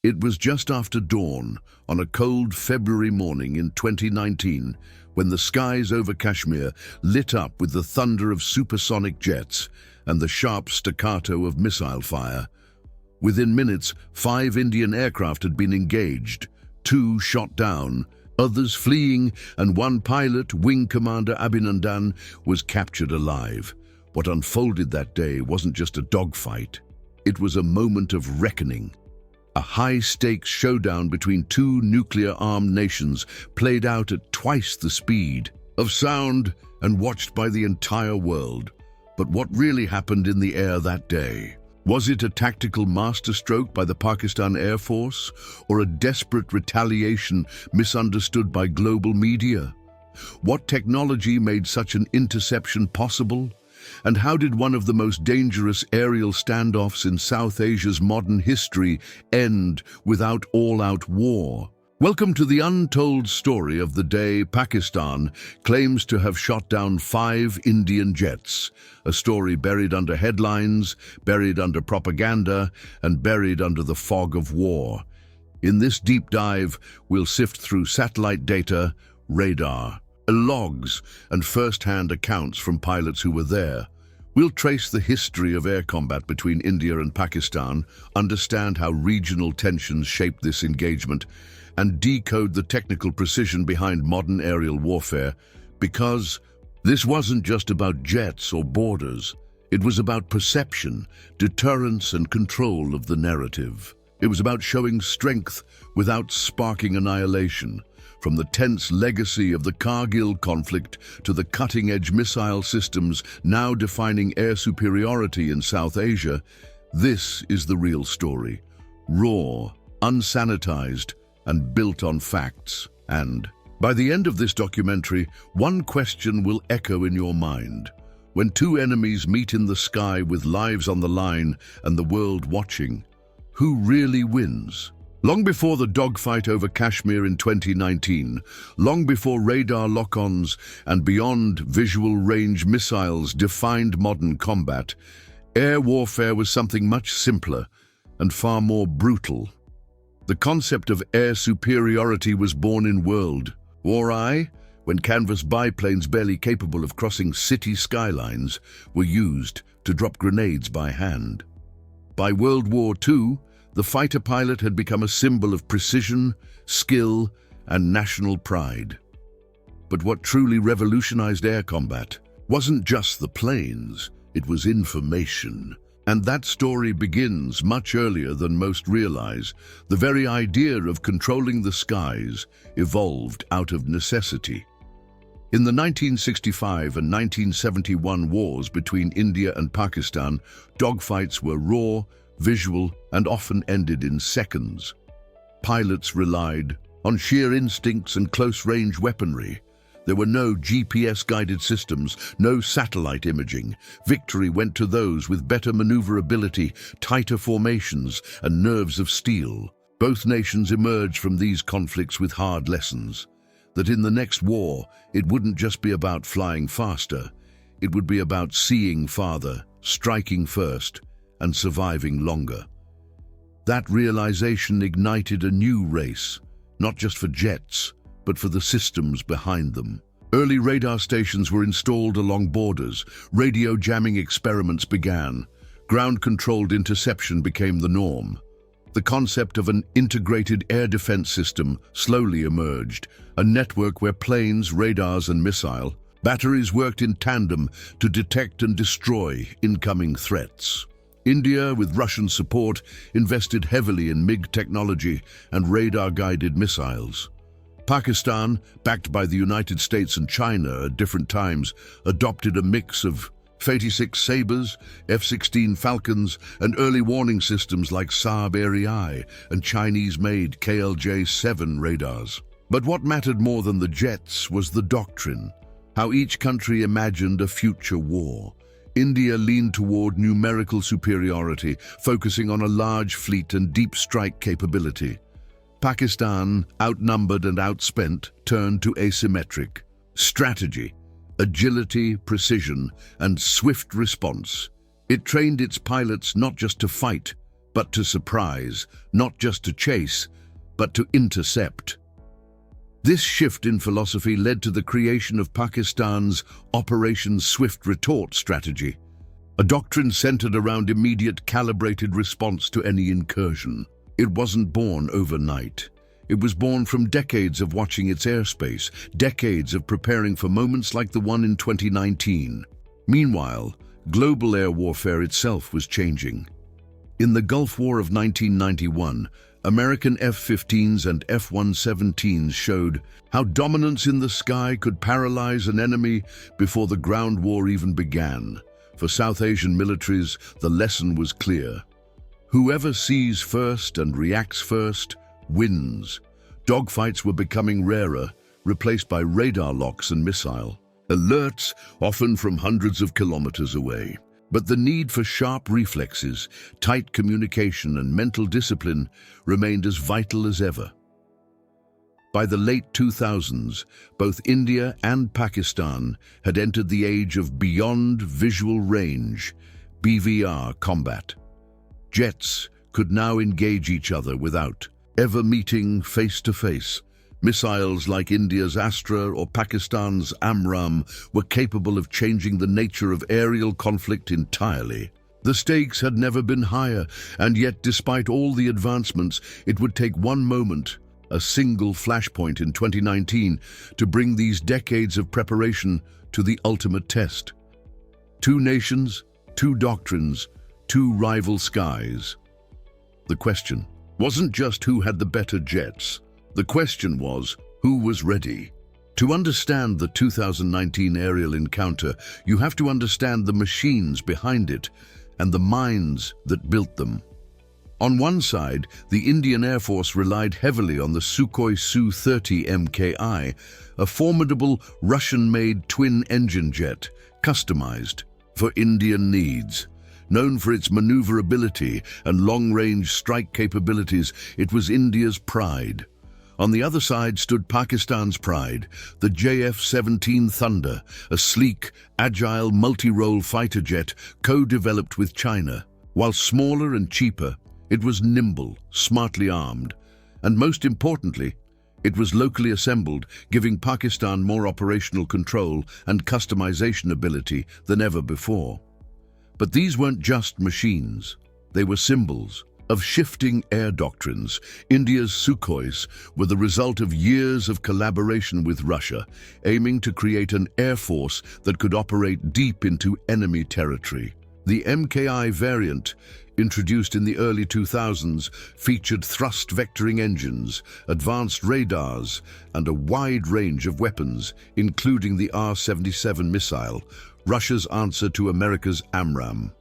It was just after dawn on a cold February morning in 2019 when the skies over Kashmir lit up with the thunder of supersonic jets and the sharp staccato of missile fire. Within minutes, 5 Indian aircraft had been engaged, 2 shot down, others fleeing, and one pilot, Wing Commander Abhinandan, was captured alive. What unfolded that day wasn't just a dogfight. It was a moment of reckoning. A high-stakes showdown between 2 nuclear-armed nations played out at twice the speed of sound and watched by the entire world. But what really happened in the air that day? Was it a tactical masterstroke by the Pakistan Air Force, or a desperate retaliation misunderstood by global media? What technology made such an interception possible? And how did one of the most dangerous aerial standoffs in South Asia's modern history end without all-out war? Welcome to the untold story of the day Pakistan claims to have shot down 5 Indian jets, a story buried under headlines, buried under propaganda, and buried under the fog of war. In this deep dive, we'll sift through satellite data, radar, logs, and first-hand accounts from pilots who were there. We'll trace the history of air combat between India and Pakistan, understand how regional tensions shaped this engagement, and decode the technical precision behind modern aerial warfare, because this wasn't just about jets or borders. It was about perception, deterrence, and control of the narrative. It was about showing strength without sparking annihilation. From the tense legacy of the Kargil conflict to the cutting-edge missile systems now defining air superiority in South Asia, this is the real story. Raw, unsanitized, and built on facts. And by the end of this documentary, one question will echo in your mind. When 2 enemies meet in the sky with lives on the line and the world watching, who really wins? Long before the dogfight over Kashmir in 2019, long before radar lock-ons and beyond visual range missiles defined modern combat, air warfare was something much simpler and far more brutal. The concept of air superiority was born in World War I, when canvas biplanes barely capable of crossing city skylines were used to drop grenades by hand. By World War II, the fighter pilot had become a symbol of precision, skill, and national pride. But what truly revolutionized air combat wasn't just the planes, it was information. And that story begins much earlier than most realize. The very idea of controlling the skies evolved out of necessity. In the 1965 and 1971 wars between India and Pakistan, dogfights were raw, visual, and often ended in seconds. Pilots relied on sheer instincts and close-range weaponry. There were no GPS-guided systems, no satellite imaging. Victory went to those with better maneuverability, tighter formations, and nerves of steel. Both nations emerged from these conflicts with hard lessons. That in the next war, it wouldn't just be about flying faster. It would be about seeing farther, striking first, and surviving longer. That realization ignited a new race, not just for jets, but for the systems behind them. Early radar stations were installed along borders, radio jamming experiments began, ground-controlled interception became the norm. The concept of an integrated air defense system slowly emerged, a network where planes, radars, and missile batteries worked in tandem to detect and destroy incoming threats. India, with Russian support, invested heavily in MiG technology and radar-guided missiles. Pakistan, backed by the United States and China at different times, adopted a mix of F-86 Sabres, F-16 Falcons, and early warning systems like Saab Air-I and Chinese-made KLJ-7 radars. But what mattered more than the jets was the doctrine, how each country imagined a future war. India leaned toward numerical superiority, focusing on a large fleet and deep strike capability. Pakistan, outnumbered and outspent, turned to asymmetric strategy, agility, precision, and swift response. It trained its pilots not just to fight, but to surprise, not just to chase, but to intercept. This shift in philosophy led to the creation of Pakistan's Operation Swift Retort strategy, a doctrine centered around immediate calibrated response to any incursion. It wasn't born overnight. It was born from decades of watching its airspace, decades of preparing for moments like the one in 2019. Meanwhile, global air warfare itself was changing. In the Gulf War of 1991, American F-15s and F-117s showed how dominance in the sky could paralyze an enemy before the ground war even began. For South Asian militaries, the lesson was clear. Whoever sees first and reacts first wins. Dogfights were becoming rarer, replaced by radar locks and missile alerts, often from hundreds of kilometers away. But the need for sharp reflexes, tight communication, and mental discipline remained as vital as ever. By the late 2000s, both India and Pakistan had entered the age of beyond visual range, BVR combat. Jets could now engage each other without ever meeting face-to-face. Missiles like India's Astra or Pakistan's AMRAAM were capable of changing the nature of aerial conflict entirely. The stakes had never been higher, and yet despite all the advancements, it would take one moment, a single flashpoint in 2019, to bring these decades of preparation to the ultimate test. Two nations, two doctrines, two rival skies. The question wasn't just who had the better jets. The question was, who was ready? To understand the 2019 aerial encounter, you have to understand the machines behind it and the minds that built them. On one side, the Indian Air Force relied heavily on the Sukhoi Su-30 MKI, a formidable Russian-made twin-engine jet, customized for Indian needs. Known for its maneuverability and long-range strike capabilities, it was India's pride. On the other side stood Pakistan's pride, the JF-17 Thunder, a sleek, agile, multi-role fighter jet co-developed with China. While smaller and cheaper, it was nimble, smartly armed, and most importantly, it was locally assembled, giving Pakistan more operational control and customization ability than ever before. But these weren't just machines. They were symbols of shifting air doctrines. India's Sukhois were the result of years of collaboration with Russia, aiming to create an air force that could operate deep into enemy territory. The MKI variant, introduced in the early 2000s, featured thrust vectoring engines, advanced radars, and a wide range of weapons, including the R-77 missile, Russia's answer to America's AMRAAM.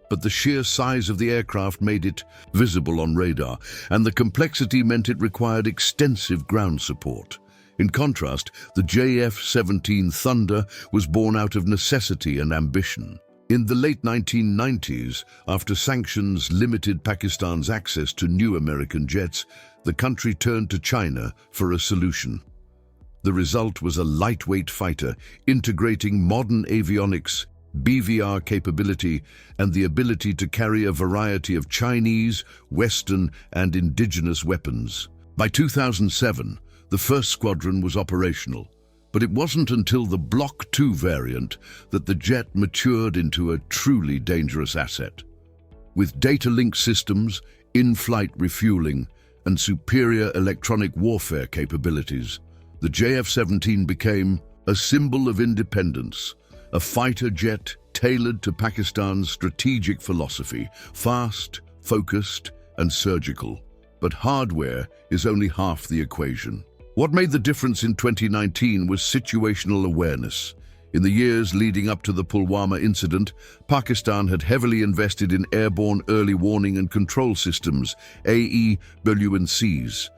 But the sheer size of the aircraft made it visible on radar, and the complexity meant it required extensive ground support. In contrast, the JF-17 Thunder was born out of necessity and ambition. In the late 1990s, after sanctions limited Pakistan's access to new American jets, the country turned to China for a solution. The result was a lightweight fighter, integrating modern avionics, BVR capability, and the ability to carry a variety of Chinese, Western, and indigenous weapons. By 2007, the first squadron was operational, but it wasn't until the Block II variant that the jet matured into a truly dangerous asset. With data link systems, in-flight refueling, and superior electronic warfare capabilities, the JF-17 became a symbol of independence, a fighter jet tailored to Pakistan's strategic philosophy, fast, focused, and surgical. But hardware is only half the equation. What made the difference in 2019 was situational awareness. In the years leading up to the Pulwama incident, Pakistan had heavily invested in airborne early warning and control systems, AEWCs.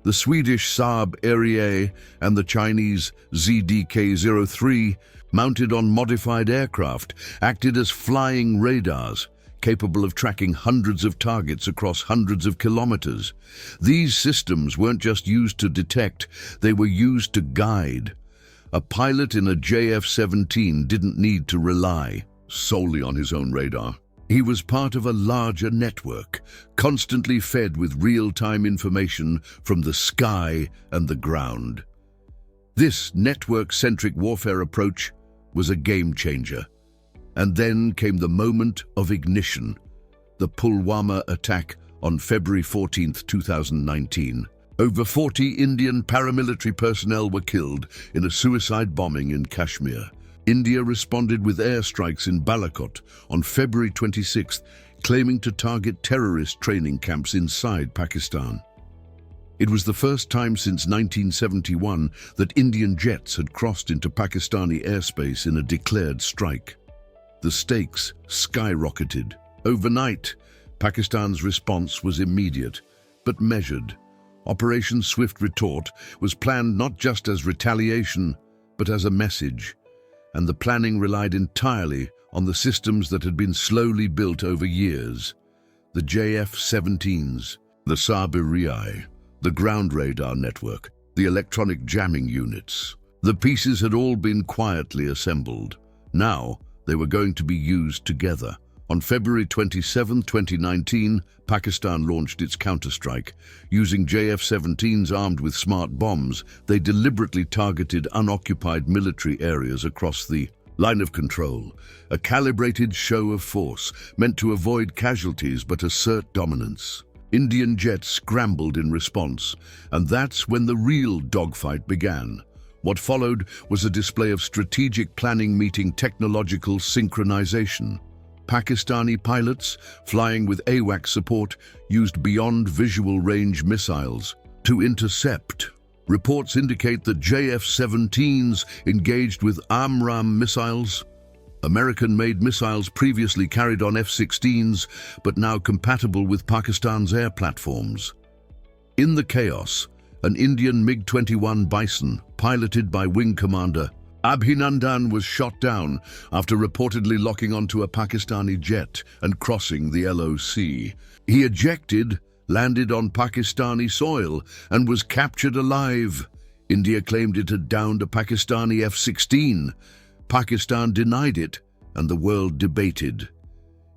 The Swedish Saab Arié and the Chinese ZDK-03, mounted on modified aircraft, acted as flying radars, capable of tracking hundreds of targets across hundreds of kilometers. These systems weren't just used to detect, they were used to guide. A pilot in a JF-17 didn't need to rely solely on his own radar. He was part of a larger network, constantly fed with real-time information from the sky and the ground. This network-centric warfare approach was a game-changer. And then came the moment of ignition, the Pulwama attack on February 14, 2019. Over 40 Indian paramilitary personnel were killed in a suicide bombing in Kashmir. India responded with airstrikes in Balakot on February 26, claiming to target terrorist training camps inside Pakistan. It was the first time since 1971 that Indian jets had crossed into Pakistani airspace in a declared strike. The stakes skyrocketed. Overnight, Pakistan's response was immediate, but measured. Operation Swift Retort was planned not just as retaliation, but as a message, and the planning relied entirely on the systems that had been slowly built over years. The JF-17s, the Sabir-i, the ground radar network, the electronic jamming units. The pieces had all been quietly assembled. Now, they were going to be used together. On February 27, 2019, Pakistan launched its counterstrike. Using JF-17s armed with smart bombs, they deliberately targeted unoccupied military areas across the line of control, a calibrated show of force meant to avoid casualties but assert dominance. Indian jets scrambled in response, and that's when the real dogfight began. What followed was a display of strategic planning meeting technological synchronization. Pakistani pilots, flying with AWACS support, used beyond visual range missiles to intercept. Reports indicate that JF-17s engaged with AMRAAM missiles, American-made missiles previously carried on F-16s, but now compatible with Pakistan's air platforms. In the chaos, an Indian MiG-21 Bison, piloted by Wing Commander Abhinandan, was shot down after reportedly locking onto a Pakistani jet and crossing the LOC. He ejected, landed on Pakistani soil, and was captured alive. India claimed it had downed a Pakistani F-16. Pakistan denied it, and the world debated.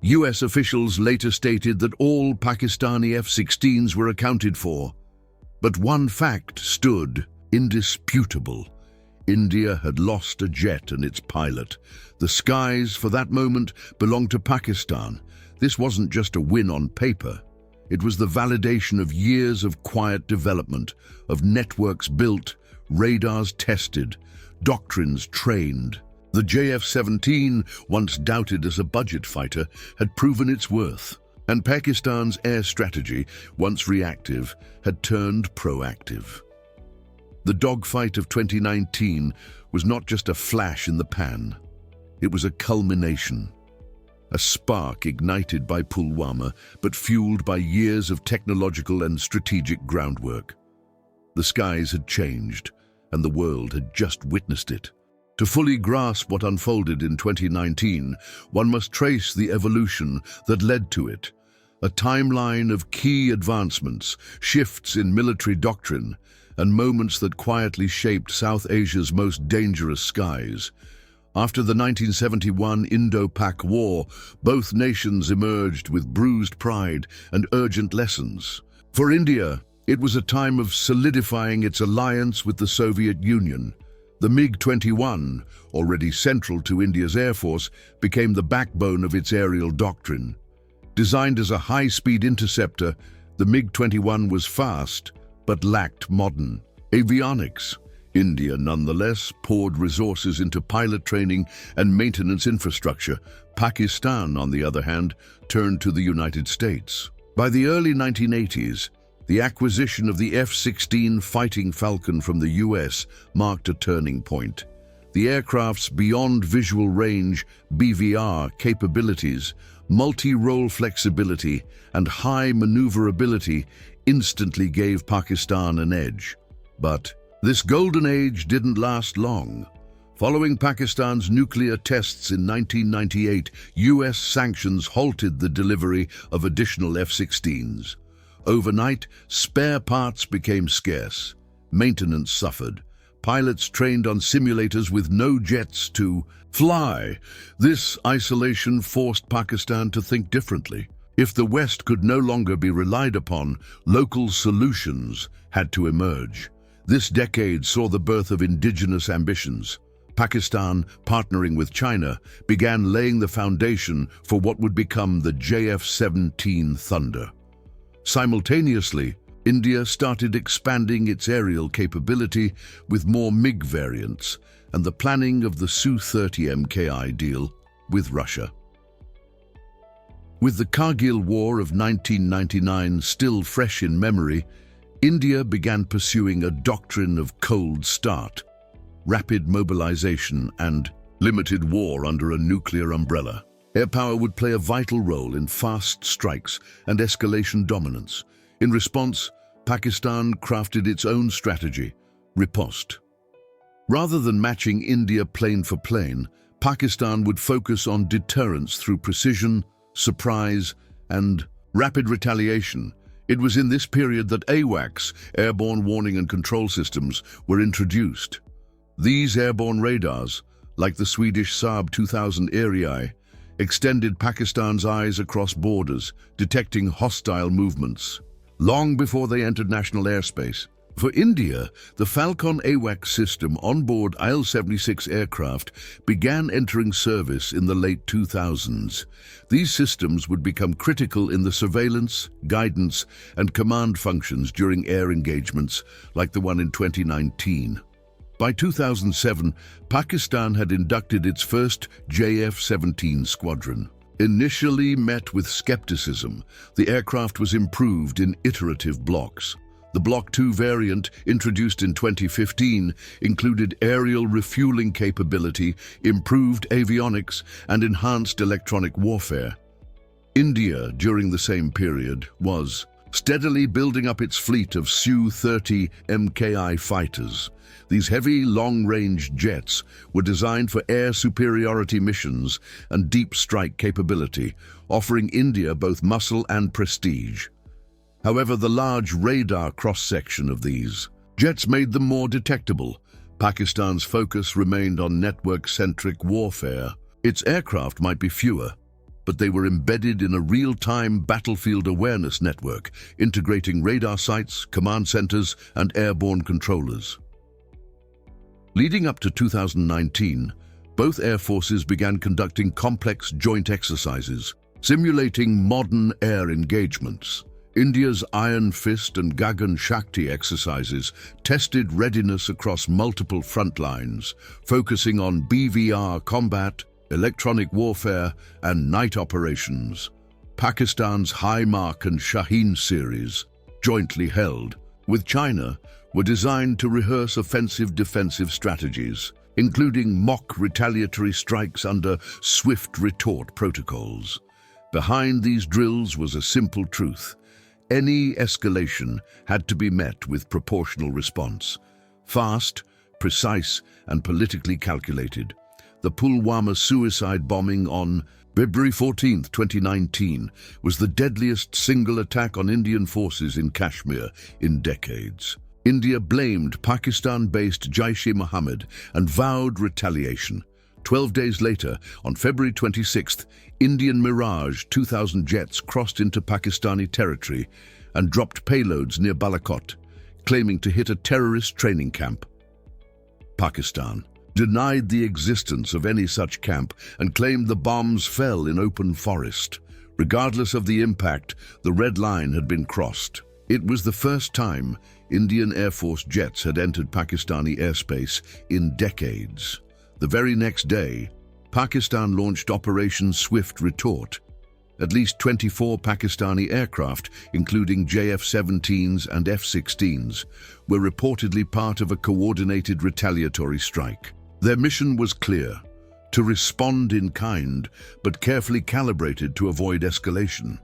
US officials later stated that all Pakistani F-16s were accounted for. But one fact stood indisputable. India had lost a jet and its pilot. The skies, for that moment, belonged to Pakistan. This wasn't just a win on paper. It was the validation of years of quiet development, of networks built, radars tested, doctrines trained. The JF-17, once doubted as a budget fighter, had proven its worth. And Pakistan's air strategy, once reactive, had turned proactive. The dogfight of 2019 was not just a flash in the pan. It was a culmination. A spark ignited by Pulwama, but fueled by years of technological and strategic groundwork. The skies had changed, and the world had just witnessed it. To fully grasp what unfolded in 2019, one must trace the evolution that led to it. A timeline of key advancements, shifts in military doctrine, and moments that quietly shaped South Asia's most dangerous skies. After the 1971 Indo-Pak War, both nations emerged with bruised pride and urgent lessons. For India, it was a time of solidifying its alliance with the Soviet Union. The MiG-21, already central to India's Air Force, became the backbone of its aerial doctrine. Designed as a high-speed interceptor, the MiG-21 was fast, but lacked modern avionics. India, nonetheless, poured resources into pilot training and maintenance infrastructure. Pakistan, on the other hand, turned to the United States. By the early 1980s, the acquisition of the F-16 Fighting Falcon from the US marked a turning point. The aircraft's beyond visual range (BVR) capabilities, multi-role flexibility, and high maneuverability instantly gave Pakistan an edge. But this golden age didn't last long. Following Pakistan's nuclear tests in 1998, US sanctions halted the delivery of additional F-16s. Overnight, spare parts became scarce. Maintenance suffered. pilots trained on simulators with no jets to fly. This isolation forced Pakistan to think differently. If the West could no longer be relied upon, local solutions had to emerge. This decade saw the birth of indigenous ambitions. Pakistan, partnering with China, began laying the foundation for what would become the JF-17 Thunder. Simultaneously, India started expanding its aerial capability with more MiG variants and the planning of the Su-30 MKI deal with Russia. With the Kargil War of 1999 still fresh in memory, India began pursuing a doctrine of cold start, rapid mobilization, and limited war under a nuclear umbrella. Air power would play a vital role in fast strikes and escalation dominance. In response, Pakistan crafted its own strategy, riposte. Rather than matching India plane for plane, Pakistan would focus on deterrence through precision, surprise, and rapid retaliation. It was in this period that AWACS, airborne warning and control systems, were introduced. These airborne radars, like the Swedish Saab 2000 Erieye, extended Pakistan's eyes across borders, detecting hostile movements long before they entered national airspace. For India, the Falcon AWACS system onboard IL-76 aircraft began entering service in the late 2000s. These systems would become critical in the surveillance, guidance, and command functions during air engagements like the one in 2019. By 2007, Pakistan had inducted its first JF-17 squadron. Initially met with skepticism, the aircraft was improved in iterative blocks. The Block 2 variant, introduced in 2015, included aerial refueling capability, improved avionics, and enhanced electronic warfare. India, during the same period, was steadily building up its fleet of Su-30 MKI fighters. These heavy, long-range jets were designed for air superiority missions and deep strike capability, offering India both muscle and prestige. However, the large radar cross-section of these jets made them more detectable. Pakistan's focus remained on network-centric warfare. Its aircraft might be fewer, but they were embedded in a real-time battlefield awareness network, integrating radar sites, command centers, and airborne controllers. Leading up to 2019, both air forces began conducting complex joint exercises, simulating modern air engagements. India's Iron Fist and Gagan Shakti exercises tested readiness across multiple front lines, focusing on BVR combat, electronic warfare, and night operations. Pakistan's High Mark and Shaheen series, jointly held with China, were designed to rehearse offensive defensive strategies, including mock retaliatory strikes under Swift Retort protocols. Behind these drills was a simple truth. Any escalation had to be met with proportional response. Fast, precise, and politically calculated. The Pulwama suicide bombing on February 14, 2019, was the deadliest single attack on Indian forces in Kashmir in decades. India blamed Pakistan-based Jaish-e-Mohammed and vowed retaliation. 12 days later, on February 26th, Indian Mirage 2000 jets crossed into Pakistani territory and dropped payloads near Balakot, claiming to hit a terrorist training camp. Pakistan denied the existence of any such camp and claimed the bombs fell in open forest. Regardless of the impact, the red line had been crossed. It was the first time Indian Air Force jets had entered Pakistani airspace in decades. The very next day, Pakistan launched Operation Swift Retort. At least 24 Pakistani aircraft, including JF-17s and F-16s, were reportedly part of a coordinated retaliatory strike. Their mission was clear: to respond in kind, but carefully calibrated to avoid escalation.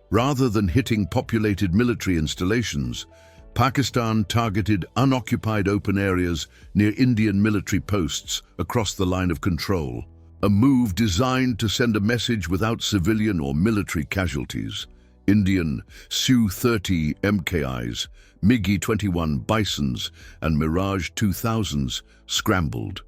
Rather than hitting populated military installations, Pakistan targeted unoccupied open areas near Indian military posts across the line of control, a move designed to send a message without civilian or military casualties. Indian Su-30 MKIs, MiG-21 Bisons, and Mirage 2000s scrambled.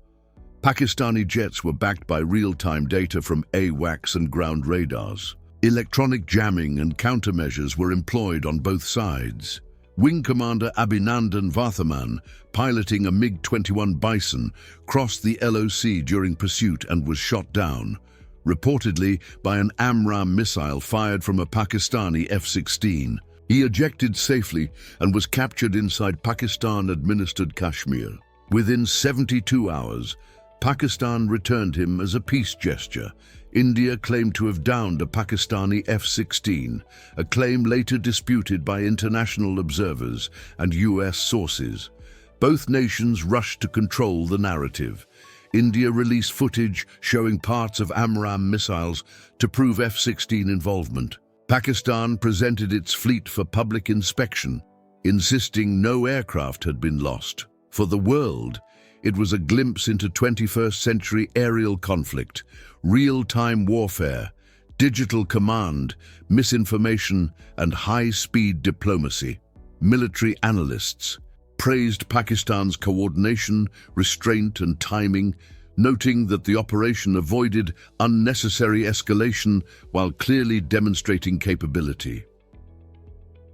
Pakistani jets were backed by real-time data from AWACS and ground radars. Electronic jamming and countermeasures were employed on both sides. Wing Commander Abhinandan Varthaman, piloting a MiG-21 Bison, crossed the LOC during pursuit and was shot down, reportedly by an AMRAAM missile fired from a Pakistani F-16. He ejected safely and was captured inside Pakistan-administered Kashmir. Within 72 hours, Pakistan returned him as a peace gesture. India claimed to have downed a Pakistani F-16, a claim later disputed by international observers and US sources. Both nations rushed to control the narrative. India released footage showing parts of AMRAAM missiles to prove F-16 involvement. Pakistan presented its fleet for public inspection, insisting no aircraft had been lost. For the world, it was a glimpse into 21st century aerial conflict, real-time warfare, digital command, misinformation, and high-speed diplomacy. Military analysts praised Pakistan's coordination, restraint, and timing, noting that the operation avoided unnecessary escalation while clearly demonstrating capability.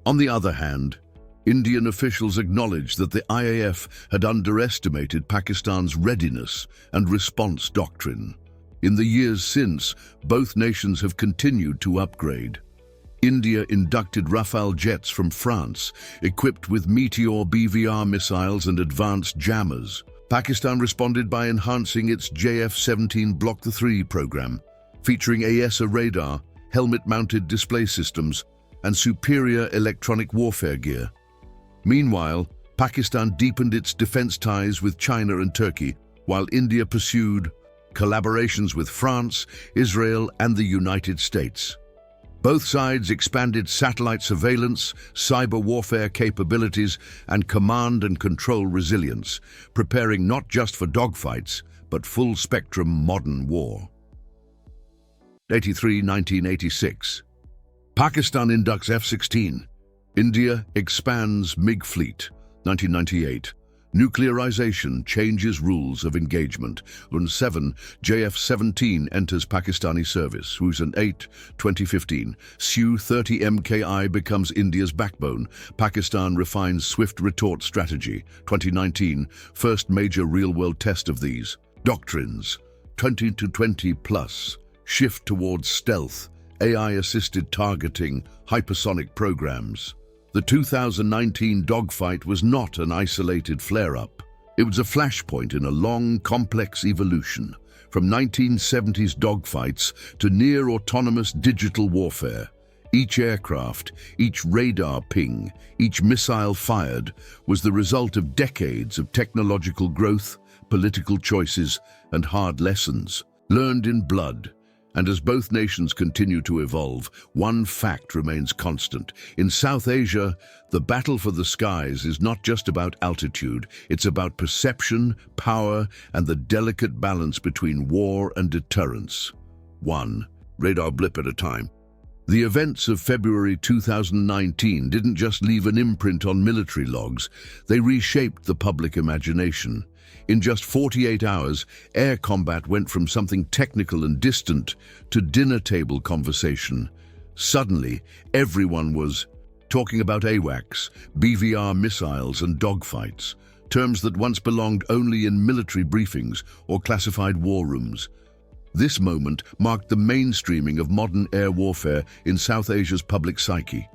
On the other hand, Indian officials acknowledged that the IAF had underestimated Pakistan's readiness and response doctrine. In the years since, both nations have continued to upgrade. India inducted Rafale jets from France, equipped with Meteor BVR missiles and advanced jammers. Pakistan responded by enhancing its JF-17 Block the 3 program, featuring AESA radar, helmet-mounted display systems, and superior electronic warfare gear. Meanwhile, Pakistan deepened its defense ties with China and Turkey, while India pursued collaborations with France, Israel, and the United States. Both sides expanded satellite surveillance, cyber warfare capabilities, and command and control resilience, preparing not just for dogfights, but full-spectrum modern war. 1986. Pakistan inducts F-16. India expands MiG fleet. 1998. Nuclearization changes rules of engagement. 7. JF-17 enters Pakistani service. 8. 2015. Su-30 MKI becomes India's backbone. Pakistan refines Swift Retort strategy. 2019. First major real-world test of these. Doctrines. 2020 plus. Shift towards stealth, AI-assisted targeting, hypersonic programs. The 2019 dogfight was not an isolated flare-up. It was a flashpoint in a long, complex evolution, from 1970s dogfights to near-autonomous digital warfare. Each aircraft, each radar ping, each missile fired was the result of decades of technological growth, political choices, and hard lessons, learned in blood. And as both nations continue to evolve, one fact remains constant. In South Asia, the battle for the skies is not just about altitude, it's about perception, power, and the delicate balance between war and deterrence. 1. Radar blip at a time. The events of February 2019 didn't just leave an imprint on military logs, they reshaped the public imagination. In just 48 hours, air combat went from something technical and distant to dinner-table conversation. Suddenly, everyone was talking about AWACS, BVR missiles and dogfights, terms that once belonged only in military briefings or classified war rooms. This moment marked the mainstreaming of modern air warfare in South Asia's public psyche.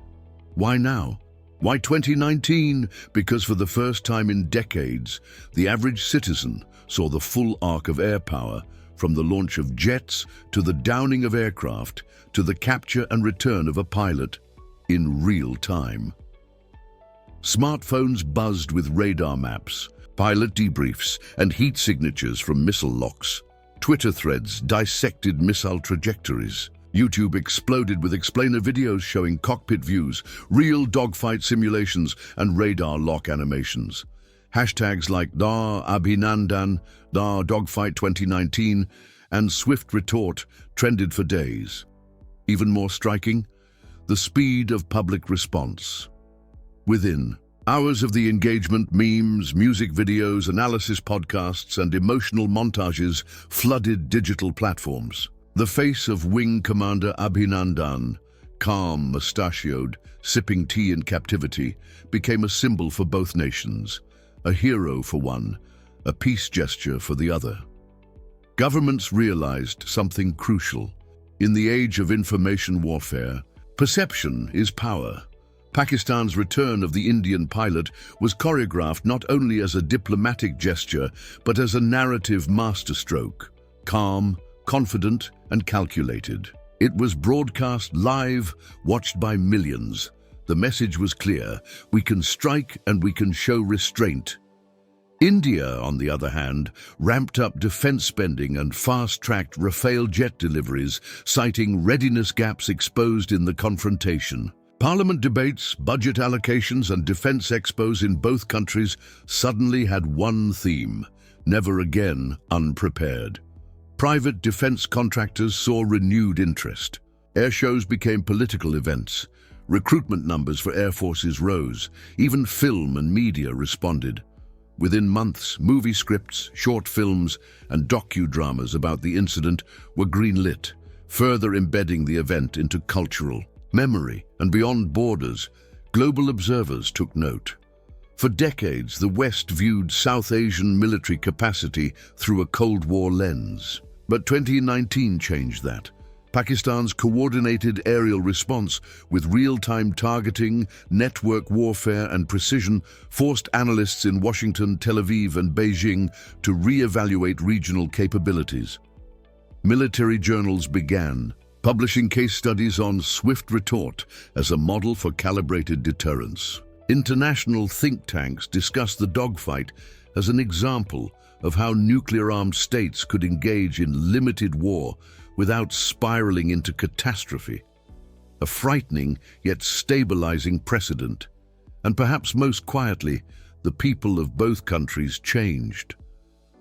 Why now? Why 2019? Because for the first time in decades, the average citizen saw the full arc of air power, from the launch of jets to the downing of aircraft to the capture and return of a pilot in real time. Smartphones buzzed with radar maps, pilot debriefs, and heat signatures from missile locks. Twitter threads dissected missile trajectories. YouTube exploded with explainer videos showing cockpit views, real dogfight simulations, and radar lock animations. Hashtags like Abhinandan, Dogfight 2019, and Swift Retort trended for days. Even more striking, the speed of public response. Within hours of the engagement, memes, music videos, analysis podcasts, and emotional montages flooded digital platforms. The face of Wing Commander Abhinandan, calm, mustachioed, sipping tea in captivity, became a symbol for both nations, a hero for one, a peace gesture for the other. Governments realized something crucial. In the age of information warfare, perception is power. Pakistan's return of the Indian pilot was choreographed not only as a diplomatic gesture, but as a narrative masterstroke, calm, confident, and calculated. It was broadcast live, watched by millions. The message was clear: we can strike and we can show restraint. India, on the other hand, ramped up defense spending and fast-tracked Rafale jet deliveries, citing readiness gaps exposed in the confrontation. Parliament debates, budget allocations, and defense expos in both countries suddenly had one theme: never again unprepared. Private defense contractors saw renewed interest. Air shows became political events. Recruitment numbers for air forces rose. Even film and media responded. Within months, movie scripts, short films, and docudramas about the incident were greenlit, further embedding the event into cultural memory. And beyond borders, global observers took note. For decades, the West viewed South Asian military capacity through a Cold War lens. But 2019 changed that. Pakistan's coordinated aerial response with real-time targeting, network warfare, and precision forced analysts in Washington, Tel Aviv, and Beijing to re-evaluate regional capabilities. Military journals began publishing case studies on Swift Retort as a model for calibrated deterrence. International think tanks discussed the Dogfight as an example of how nuclear-armed states could engage in limited war without spiraling into catastrophe. A frightening yet stabilizing precedent. And perhaps most quietly, the people of both countries changed.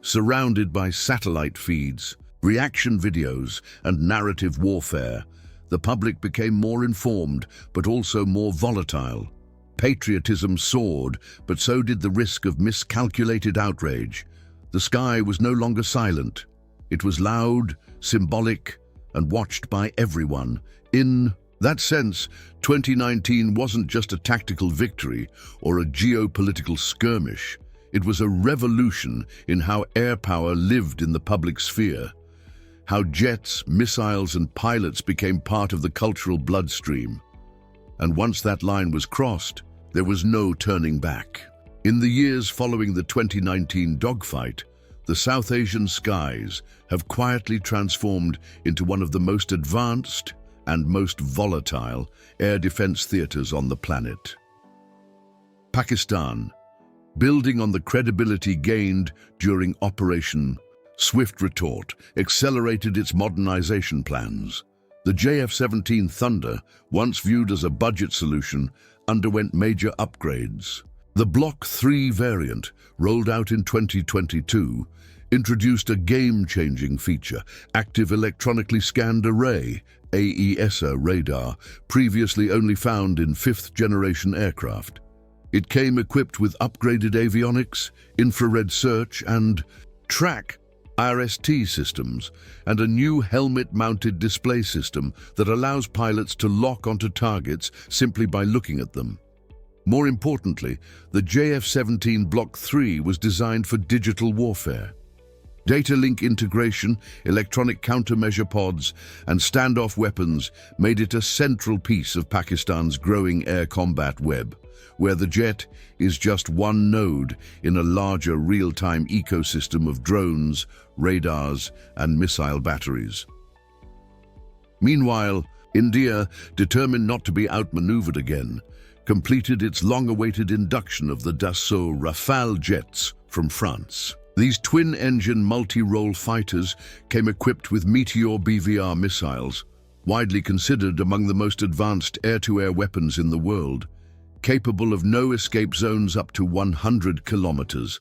Surrounded by satellite feeds, reaction videos, and narrative warfare, the public became more informed but also more volatile. Patriotism soared, but so did the risk of miscalculated outrage. The sky was no longer silent. It was loud, symbolic, and watched by everyone. In that sense, 2019 wasn't just a tactical victory or a geopolitical skirmish. It was a revolution in how air power lived in the public sphere, how jets, missiles, and pilots became part of the cultural bloodstream. And once that line was crossed, there was no turning back. In the years following the 2019 dogfight, the South Asian skies have quietly transformed into one of the most advanced and most volatile air defense theaters on the planet. Pakistan, building on the credibility gained during Operation Swift Retort, accelerated its modernization plans. The JF-17 Thunder, once viewed as a budget solution, underwent major upgrades. The Block 3 variant, rolled out in 2022, introduced a game-changing feature: active electronically scanned array, AESA radar, previously only found in fifth-generation aircraft. It came equipped with upgraded avionics, infrared search, and track RST systems, and a new helmet-mounted display system that allows pilots to lock onto targets simply by looking at them. More importantly, the JF-17 Block 3 was designed for digital warfare. Data link integration, electronic countermeasure pods, and standoff weapons made it a central piece of Pakistan's growing air combat web, where the jet is just one node in a larger real-time ecosystem of drones, radars, and missile batteries. Meanwhile, India, determined not to be outmaneuvered again, completed its long-awaited induction of the Dassault Rafale jets from France. These twin-engine multi-role fighters came equipped with Meteor BVR missiles, widely considered among the most advanced air-to-air weapons in the world, capable of no-escape zones up to 100 kilometers.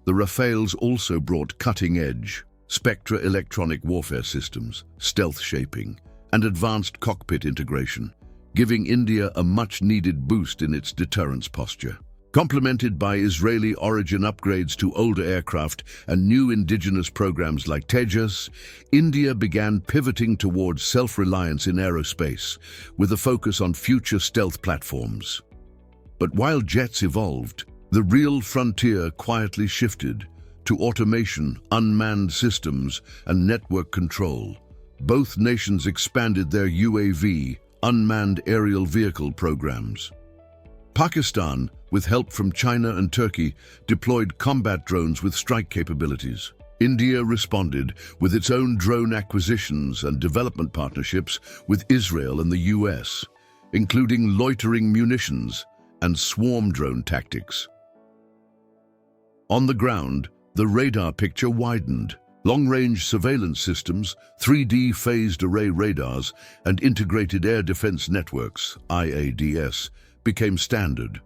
The Rafales also brought cutting-edge Spectra electronic warfare systems, stealth shaping, and advanced cockpit integration, giving India a much-needed boost in its deterrence posture. Complemented by Israeli-origin upgrades to older aircraft and new indigenous programs like Tejas, India began pivoting towards self-reliance in aerospace, with a focus on future stealth platforms. But while jets evolved, the real frontier quietly shifted to automation, unmanned systems, and network control. Both nations expanded their UAV, unmanned aerial vehicle programs. Pakistan, with help from China and Turkey, deployed combat drones with strike capabilities. India responded with its own drone acquisitions and development partnerships with Israel and the US, including loitering munitions and swarm drone tactics. On the ground, the radar picture widened. Long-range surveillance systems, 3D phased array radars, and integrated air defense networks, IADS, became standard.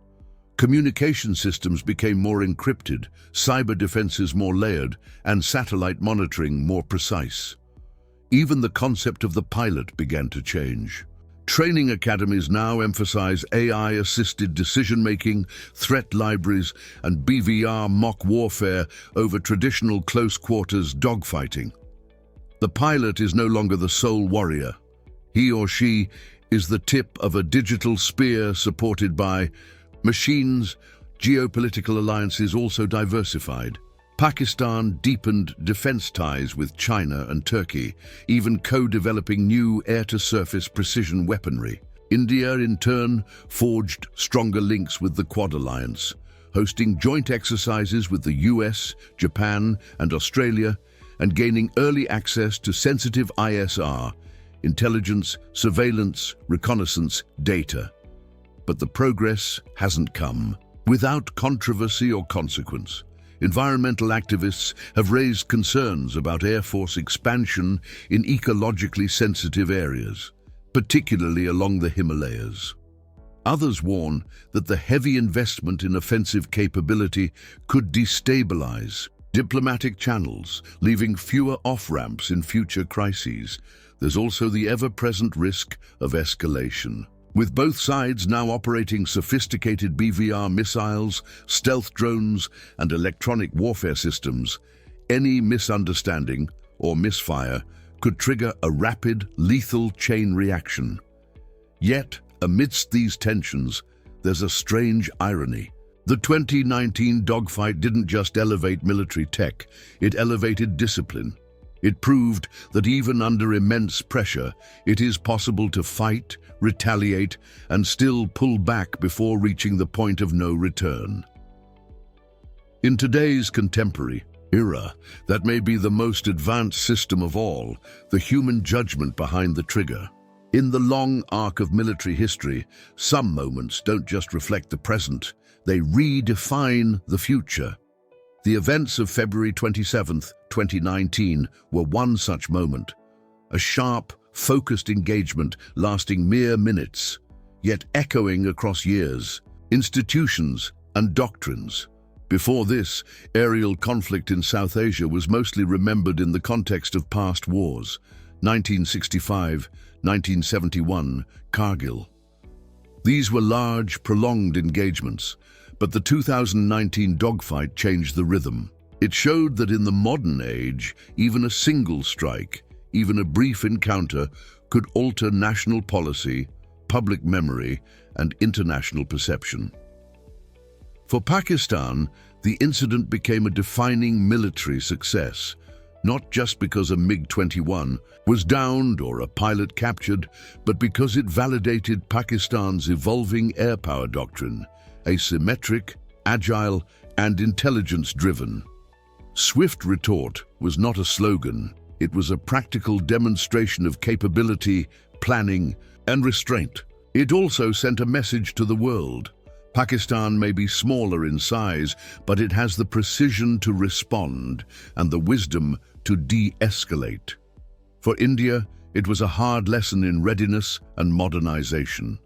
Communication systems became more encrypted, cyber defenses more layered, and satellite monitoring more precise. Even the concept of the pilot began to change. Training academies now emphasize AI-assisted decision-making, threat libraries, and BVR mock warfare over traditional close-quarters dogfighting. The pilot is no longer the sole warrior. He or she is the tip of a digital spear supported by machines. Geopolitical alliances also diversified. Pakistan deepened defense ties with China and Turkey, even co-developing new air-to-surface precision weaponry. India, in turn, forged stronger links with the Quad Alliance, hosting joint exercises with the US, Japan, and Australia, and gaining early access to sensitive ISR, intelligence, surveillance, reconnaissance, data. But the progress hasn't come without controversy or consequence. Environmental activists have raised concerns about Air Force expansion in ecologically sensitive areas, particularly along the Himalayas. Others warn that the heavy investment in offensive capability could destabilize diplomatic channels, leaving fewer off-ramps in future crises. There's also the ever-present risk of escalation, with both sides now operating sophisticated BVR missiles, stealth drones, and electronic warfare systems. Any misunderstanding or misfire could trigger a rapid, lethal chain reaction. Yet, amidst these tensions, there's a strange irony. The 2019 dogfight didn't just elevate military tech, it elevated discipline. It proved that even under immense pressure, it is possible to fight, retaliate, and still pull back before reaching the point of no return. In today's contemporary era, that may be the most advanced system of all, the human judgment behind the trigger. In the long arc of military history, some moments don't just reflect the present, they redefine the future. The events of February 27, 2019 were one such moment. A sharp, focused engagement lasting mere minutes, yet echoing across years, institutions and doctrines. Before this, aerial conflict in South Asia was mostly remembered in the context of past wars. 1965, 1971, Kargil. These were large, prolonged engagements, but the 2019 dogfight changed the rhythm. It showed that in the modern age, even a single strike, even a brief encounter, could alter national policy, public memory, and international perception. For Pakistan, the incident became a defining military success, not just because a MiG-21 was downed or a pilot captured, but because it validated Pakistan's evolving air power doctrine, asymmetric, agile, and intelligence-driven. Swift Retort was not a slogan, it was a practical demonstration of capability, planning, and restraint. It also sent a message to the world. Pakistan may be smaller in size, but it has the precision to respond and the wisdom to de-escalate. For India, it was a hard lesson in readiness and modernization.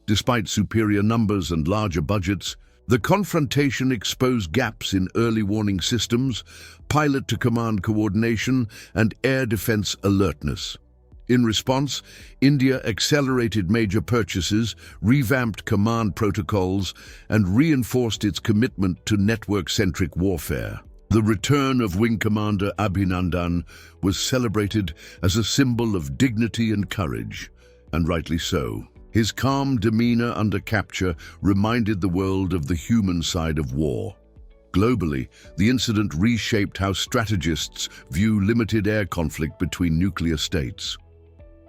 Despite superior numbers and larger budgets, the confrontation exposed gaps in early warning systems, pilot-to-command coordination, and air defense alertness. In response, India accelerated major purchases, revamped command protocols, and reinforced its commitment to network-centric warfare. The return of Wing Commander Abhinandan was celebrated as a symbol of dignity and courage, and rightly so. His calm demeanor under capture reminded the world of the human side of war. Globally, the incident reshaped how strategists view limited air conflict between nuclear states.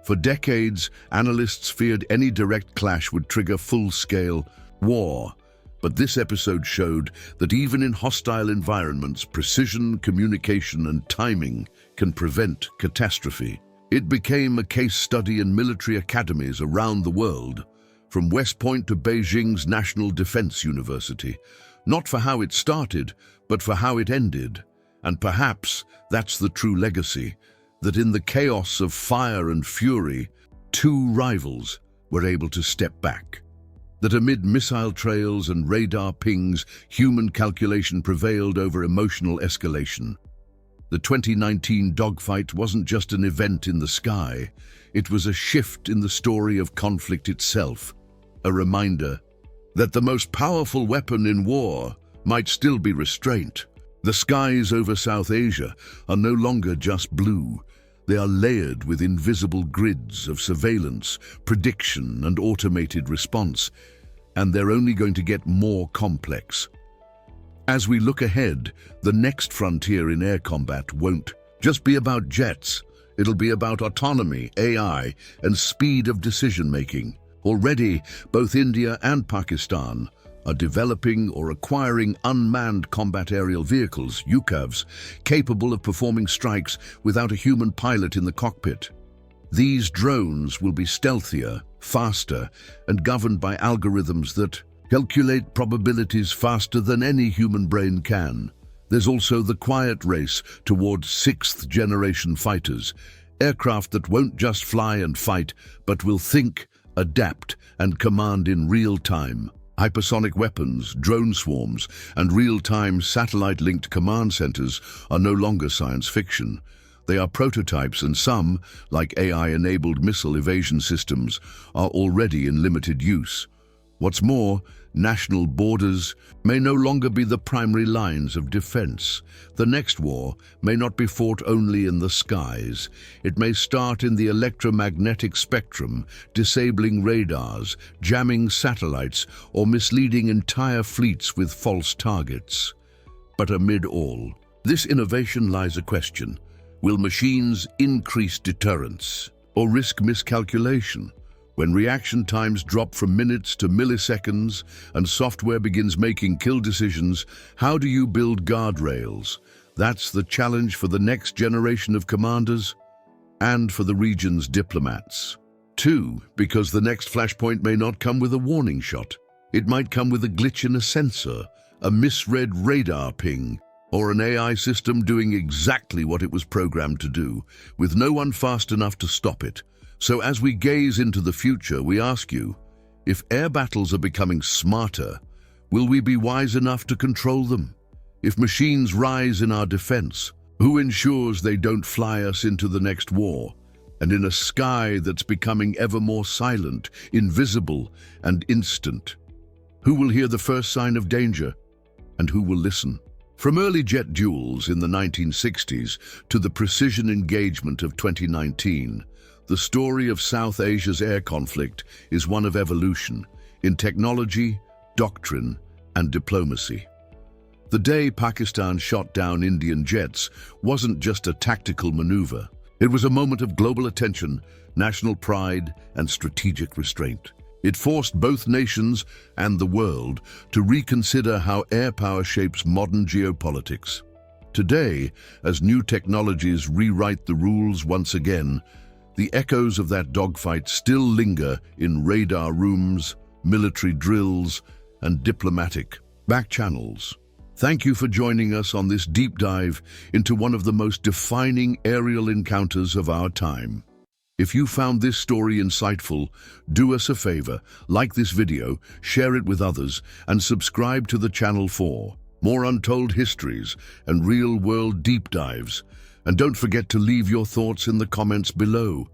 For decades, analysts feared any direct clash would trigger full-scale war. But this episode showed that even in hostile environments, precision, communication, and timing can prevent catastrophe. It became a case study in military academies around the world, from West Point to Beijing's National Defense University, not for how it started, but for how it ended. And perhaps that's the true legacy, that in the chaos of fire and fury, two rivals were able to step back. That amid missile trails and radar pings, human calculation prevailed over emotional escalation. The 2019 dogfight wasn't just an event in the sky, it was a shift in the story of conflict itself, a reminder that the most powerful weapon in war might still be restraint. The skies over South Asia are no longer just blue. They are layered with invisible grids of surveillance, prediction, and automated response, and they're only going to get more complex. As we look ahead, the next frontier in air combat won't just be about jets. It'll be about autonomy, AI, and speed of decision-making. Already, both India and Pakistan are developing or acquiring unmanned combat aerial vehicles, UCAVs, capable of performing strikes without a human pilot in the cockpit. These drones will be stealthier, faster, and governed by algorithms that calculate probabilities faster than any human brain can. There's also the quiet race towards sixth-generation fighters, aircraft that won't just fly and fight, but will think, adapt, and command in real time. Hypersonic weapons, drone swarms, and real-time satellite-linked command centers are no longer science fiction. They are prototypes, and some, like AI-enabled missile evasion systems, are already in limited use. What's more, national borders may no longer be the primary lines of defense. The next war may not be fought only in the skies. It may start in the electromagnetic spectrum, disabling radars, jamming satellites, or misleading entire fleets with false targets. But amid all this innovation lies a question. Will machines increase deterrence or risk miscalculation? When reaction times drop from minutes to milliseconds and software begins making kill decisions, how do you build guardrails? That's the challenge for the next generation of commanders and for the region's diplomats. 2, because the next flashpoint may not come with a warning shot. It might come with a glitch in a sensor, a misread radar ping, or an AI system doing exactly what it was programmed to do, with no one fast enough to stop it. So as we gaze into the future, we ask you, if air battles are becoming smarter, will we be wise enough to control them? If machines rise in our defense, who ensures they don't fly us into the next war? And in a sky that's becoming ever more silent, invisible, and instant, who will hear the first sign of danger, and who will listen? From early jet duels in the 1960s to the precision engagement of 2019, the story of South Asia's air conflict is one of evolution in technology, doctrine, and diplomacy. The day Pakistan shot down Indian jets wasn't just a tactical maneuver. It was a moment of global attention, national pride, and strategic restraint. It forced both nations and the world to reconsider how air power shapes modern geopolitics. Today, as new technologies rewrite the rules once again, the echoes of that dogfight still linger in radar rooms, military drills, and diplomatic backchannels. Thank you for joining us on this deep dive into one of the most defining aerial encounters of our time. If you found this story insightful, do us a favor, like this video, share it with others, and subscribe to the channel for more untold histories and real-world deep dives. And don't forget to leave your thoughts in the comments below.